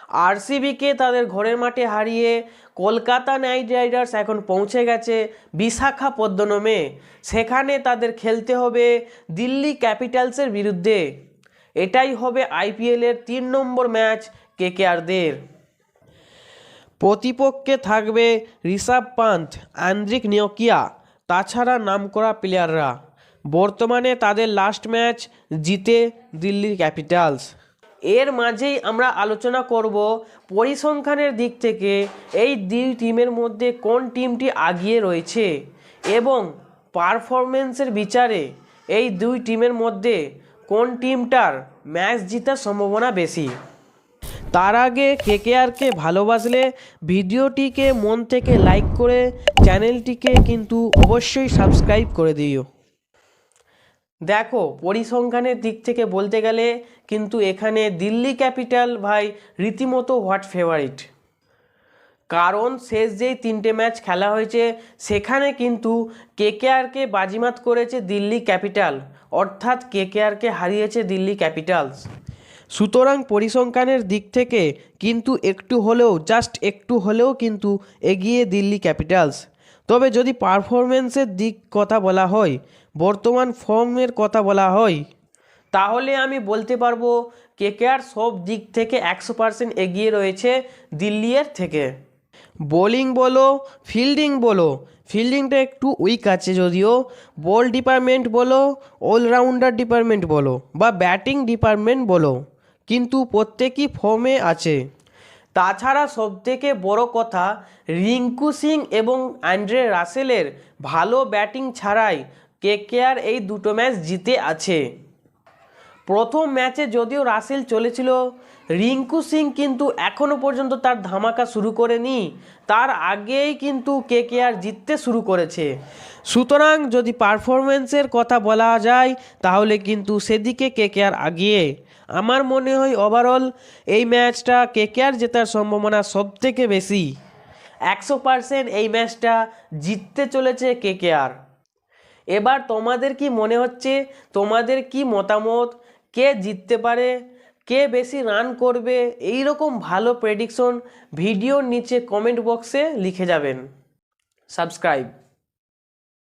আরসিবিকে তাদের ঘরের মাঠে হারিয়ে কলকাতা নাইট রাইডার্স এখন পৌঁছে গেছে বিশাখাপত্তনমে। সেখানে তাদের খেলতে হবে দিল্লি ক্যাপিটালসের বিরুদ্ধে। এটাই হবে আইপিএলের 3 নম্বর ম্যাচ কেকেআরদের। প্রতিপক্ষে থাকবে ঋষভ পান্থ, আন্দ্রিক নিয়োকিয়া, তাছাড়া নামকরা প্লেয়াররা। বর্তমানে তাদের লাস্ট ম্যাচ জিতে দিল্লি ক্যাপিটালস। এর মাঝেই আমরা আলোচনা করব পরিসংখ্যানের দিক থেকে এই দুই টিমের মধ্যে কোন টিমটি এগিয়ে রয়েছে এবং পারফরমেন্সের বিচারে এই দুই টিমের মধ্যে কোন টিমটার ম্যাচ জেতার সম্ভাবনা বেশি। তার আগে কেকেআরকে ভালোবাসলে ভিডিওটিকে মন থেকে লাইক করে চ্যানেলটিকে কিন্তু অবশ্যই সাবস্ক্রাইব করে দিও। দেখো, পরিসংখ্যানের দিক থেকে বলতে গেলে কিন্তু এখানে দিল্লি ক্যাপিটাল ভাই রীতিমতো হট ফেভারিট। কারণ শেষ যেই 3টে ম্যাচ খেলা হয়েছে সেখানে কিন্তু কেকেআরকে বাজিমাত করেছে দিল্লি ক্যাপিটাল, অর্থাৎ কেকেআরকে হারিয়েছে দিল্লি ক্যাপিটালস। সুতরাং পরিসংখ্যানের দিক থেকে কিন্তু একটু হলেও কিন্তু এগিয়ে দিল্লি ক্যাপিটালস। তবে যদি পারফরমেন্সের দিক কথা বলা হয়, বর্তমান ফর্মের কথা বলা হয়, তাহলে আমি বলতে পারবো কেকেআর সব দিক থেকে 100% এগিয়ে রয়েছে দিল্লির থেকে। বোলিং বলো, ফিল্ডিং বলো, ফিল্ডিংটা একটু উইক আছে যদিও, বল ডিপার্টমেন্ট বলো, অলরাউন্ডার ডিপার্টমেন্ট বলো বা ব্যাটিং ডিপার্টমেন্ট বলো, কিন্তু প্রত্যেকই ফর্মে আছে। তাছাড়া সবথেকে বড় কথা, রিঙ্কু সিং এবং অ্যান্ড্রে রাসেলের ভালো ব্যাটিং ছাড়াই কেকেআর এই দুটো ম্যাচ জিতে আছে। প্রথম ম্যাচে যদিও রাসেল চলেছিল, রিঙ্কু সিং কিন্তু এখনও পর্যন্ত তার ধামাকা শুরু করেনি, তার আগেই কিন্তু কেকেআর জিততে শুরু করেছে। সুতরাং যদি পারফরমেন্সের কথা বলা যায় তাহলে কিন্তু সেদিকে কেকেআর আগিয়ে। আমার মনে হয় ওভারঅল এই ম্যাচটা কেকেআর জেতার সম্ভাবনা সবথেকে বেশি। 100% এই ম্যাচটা জিততে চলেছে কেকেআর। এবার তোমাদের কি মনে হচ্ছে, তোমাদের কি মতামত, কে জিততে পারে, কে বেশি রান করবে, এই রকম ভালো প্রেডিকশন ভিডিওর নিচে কমেন্ট বক্সে লিখে যাবেন। সাবস্ক্রাইব।